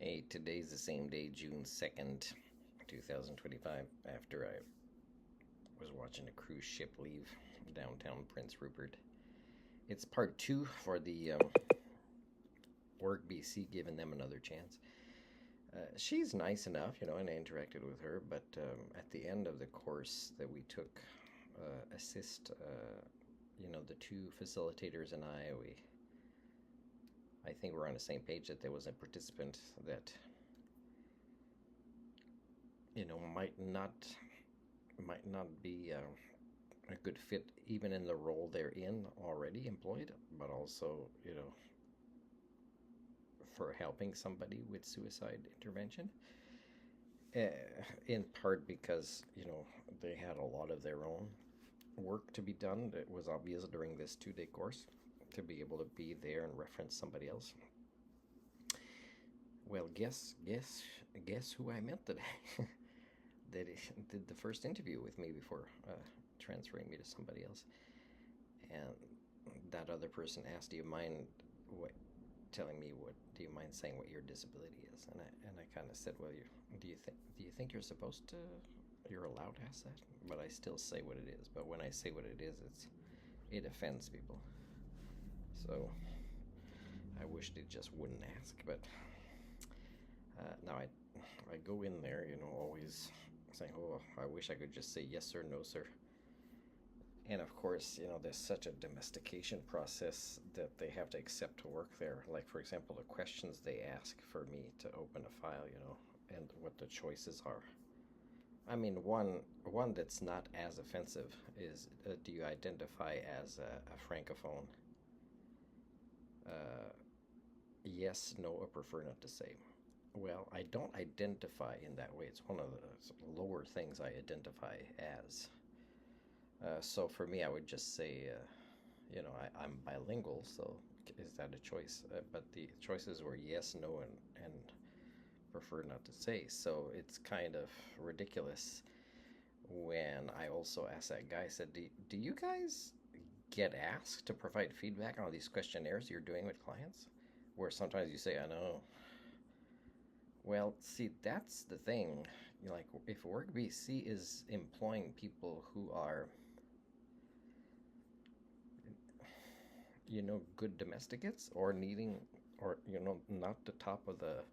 Hey, today's the same day, June 2nd, 2025, after I was watching a cruise ship leave downtown Prince Rupert. It's part two for the Work BC, giving them another chance. She's nice enough, and I interacted with her, but at the end of the course that we took, the two facilitators and I think we're on the same page that there was a participant that might not be a good fit even in the role they're in already employed, but also for helping somebody with suicide intervention. In part because they had a lot of their own work to be done that was obvious during this 2-day course to be able to be there and reference somebody else. Well, guess who I met today? That did the first interview with me before transferring me to somebody else. And that other person asked, "Do you mind telling me what? Do you mind saying what your disability is?" And I kind of said, "Well, do you think you're supposed to? You're allowed to ask that?" But I still say what it is. But when I say what it is, it offends people. So I wish they just wouldn't ask. But now I go in there, always saying, "Oh, I wish I could just say yes sir, no sir." And of course, there's such a domestication process that they have to accept to work there. Like, for example, the questions they ask for me to open a file, and what the choices are. I mean, one that's not as offensive is, do you identify as a francophone? Uh, yes, no, or prefer not to say. Well, I don't identify in that way. It's one of the lower things I identify as. So for me, I would just say, I'm bilingual, so is that a choice? But the choices were yes, no, and prefer not to say. So it's kind of ridiculous when I also asked that guy, I said, do you guys get asked to provide feedback on these questionnaires you're doing with clients? Where sometimes you say, I know. Well, see, that's the thing. Like, if Work BC is employing people who are, good domesticates or needing, or, not the top of the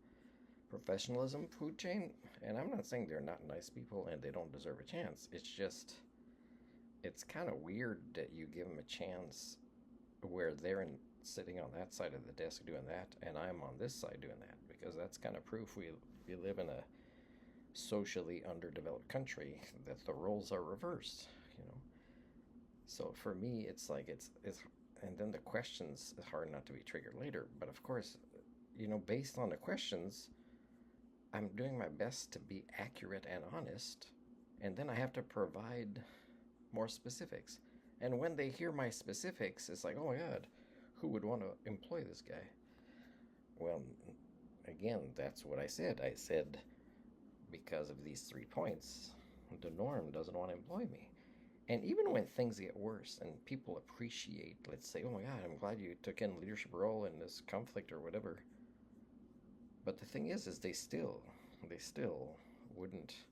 professionalism food chain, and I'm not saying they're not nice people and they don't deserve a chance. It's just, it's kind of weird that you give them a chance where sitting on that side of the desk doing that, and I'm on this side doing that, because that's kind of proof we live in a socially underdeveloped country that the roles are reversed. So for me, it's like it's and then the questions is hard not to be triggered later. But of course, based on the questions, I'm doing my best to be accurate and honest, and then I have to provide more specifics. And when they hear my specifics, it's like, oh my God, who would want to employ this guy? Well, again, that's what I said. I said, because of these 3 points, the norm doesn't want to employ me. And even when things get worse and people appreciate, let's say, oh my God, I'm glad you took in a leadership role in this conflict or whatever. But the thing is they still wouldn't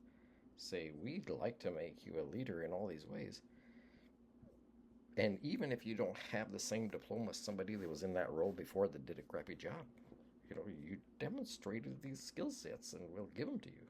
say, we'd like to make you a leader in all these ways. And even if you don't have the same diploma as somebody that was in that role before that did a crappy job, you demonstrated these skill sets and we'll give them to you.